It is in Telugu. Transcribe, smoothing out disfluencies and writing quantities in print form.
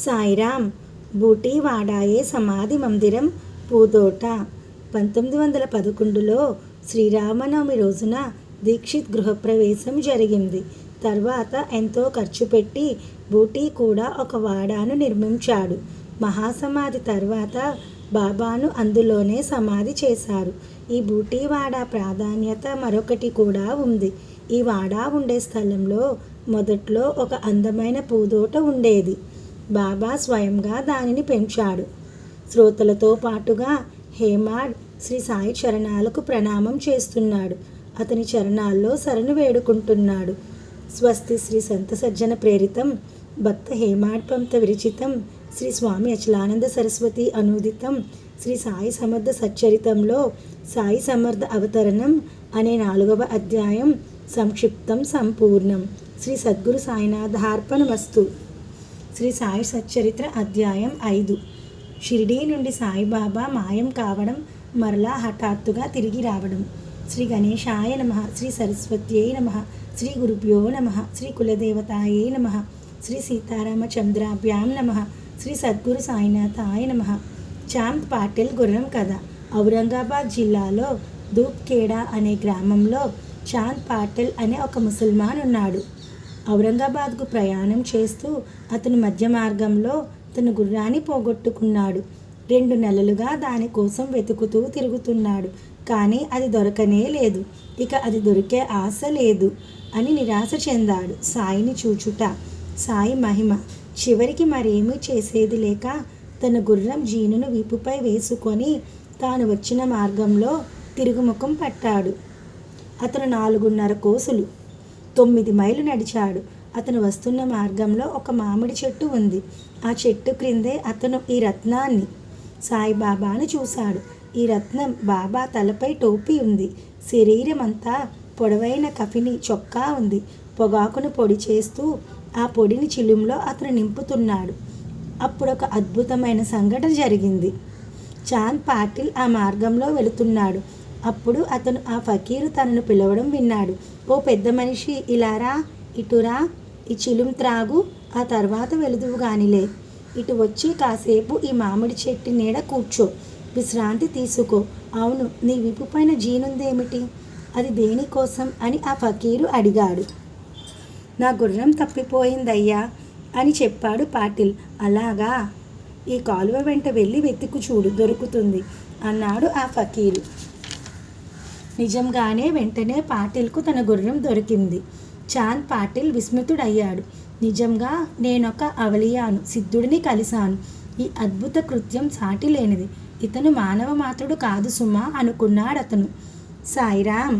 సాయిరామ్. బూటీవాడాయే సమాధి మందిరం, పూదోట. 1911లో శ్రీరామనవమి రోజున దీక్షిత్ గృహప్రవేశం జరిగింది. తర్వాత ఎంతో ఖర్చు పెట్టి బూటీ కూడా ఒక వాడాను నిర్మించాడు. మహాసమాధి తర్వాత బాబాను అందులోనే సమాధి చేశారు. ఈ బూటీవాడ ప్రాధాన్యత మరొకటి కూడా ఉంది. ఈ వాడా ఉండే స్థలంలో మొదట్లో ఒక అందమైన పూదోట ఉండేది. బాబా స్వయంగా దానిని పెంచాడు. శ్రోతలతో పాటుగా హేమాడ్ శ్రీ సాయి చరణాలకు ప్రణామం చేస్తున్నాడు. అతని చరణాల్లో శరణు వేడుకుంటున్నాడు. స్వస్తి శ్రీ సంత సజ్జన ప్రేరితం భక్త హేమాడ్ పంత విరచితం శ్రీ స్వామి అచలానంద సరస్వతి అనూదితం శ్రీ సాయి సమర్థ సచ్చరితంలో సాయి సమర్థ అవతరణం అనే 4వ అధ్యాయం సంక్షిప్తం సంపూర్ణం. శ్రీ సద్గురు సాయినాథార్పణమస్తు. శ్రీ సాయి సచ్చరిత్ర అధ్యాయం 5. షిరిడీ నుండి సాయిబాబా మాయం కావడం, మరలా హఠాత్తుగా తిరిగి రావడం. శ్రీ గణేశాయ నమః. శ్రీ సరస్వత్యై నమః. శ్రీ గురుభ్యో నమః. శ్రీ కులదేవతాయై నమః. శ్రీ సీతారామచంద్రాభ్యాం నమః. శ్రీ సద్గురు సాయినాథాయ నమః. చాంద్ పాటిల్ గుర్రం కథ. ఔరంగాబాద్ జిల్లాలో దూప్ఖేడా అనే గ్రామంలో చాంద్ పాటిల్ అనే ఒక ముసల్మాన్ ఉన్నాడు. ఔరంగాబాద్కు ప్రయాణం చేస్తూ అతను మధ్య మార్గంలో తన గుర్రాన్ని పోగొట్టుకున్నాడు. 2 నెలలుగా దానికోసం వెతుకుతూ తిరుగుతున్నాడు. కానీ అది దొరకనే లేదు. ఇక అది దొరికే ఆశ లేదు అని నిరాశ చెందాడు. సాయిని చూచుట సాయి మహిమ. చివరికి మరేమీ చేసేది లేక తన గుర్రం జీనును వీపుపై వేసుకొని తాను వచ్చిన మార్గంలో తిరుగుముఖం పట్టాడు. అతను 4.5 కోసులు 9 మైళ్ళు నడిచాడు. అతను వస్తున్న మార్గంలో ఒక మామిడి చెట్టు ఉంది. ఆ చెట్టు క్రిందే అతను ఈ రత్నాన్ని, సాయిబాబాను చూశాడు. ఈ రత్నం బాబా తలపై టోపీ ఉంది. శరీరం అంతా పొడవైన కఫిని చొక్కా ఉంది. పొగాకును పొడి చేస్తూ ఆ పొడిని చిలుంలో అతను నింపుతున్నాడు. అప్పుడొక అద్భుతమైన సంఘటన జరిగింది. చాంద్ పాటిల్ ఆ మార్గంలో వెళుతున్నాడు. అప్పుడు అతను ఆ ఫకీరు తనను పిలవడం విన్నాడు. ఓ పెద్ద మనిషి, ఇలారా, ఇటురా, ఈ చిలుం త్రాగు, ఆ తర్వాత వెళుదువు గానిలే. ఇటు వచ్చి కాసేపు ఈ మామిడి చెట్టు నీడ కూర్చో, విశ్రాంతి తీసుకో. అవును, నీ వీపు పైన జీనుందేమిటి? అది దేనికోసం అని ఆ ఫకీరు అడిగాడు. నా గుర్రం తప్పిపోయిందయ్యా అని చెప్పాడు పాటిల్. అలాగా, ఈ కాలువ వెంట వెళ్ళి వెతికి చూడు, దొరుకుతుంది అన్నాడు ఆ ఫకీరు. నిజంగానే వెంటనే పాటిల్కు తన గుర్రం దొరికింది. చాంద్ పాటిల్ విస్మితుడయ్యాడు. నిజంగా నేనొక అవలియాను, సిద్ధుడిని కలిశాను. ఈ అద్భుత కృత్యం సాటి లేనిది. ఇతను మానవ మాత్రుడు కాదు సుమా అనుకున్నాడతను. సాయిరామ్.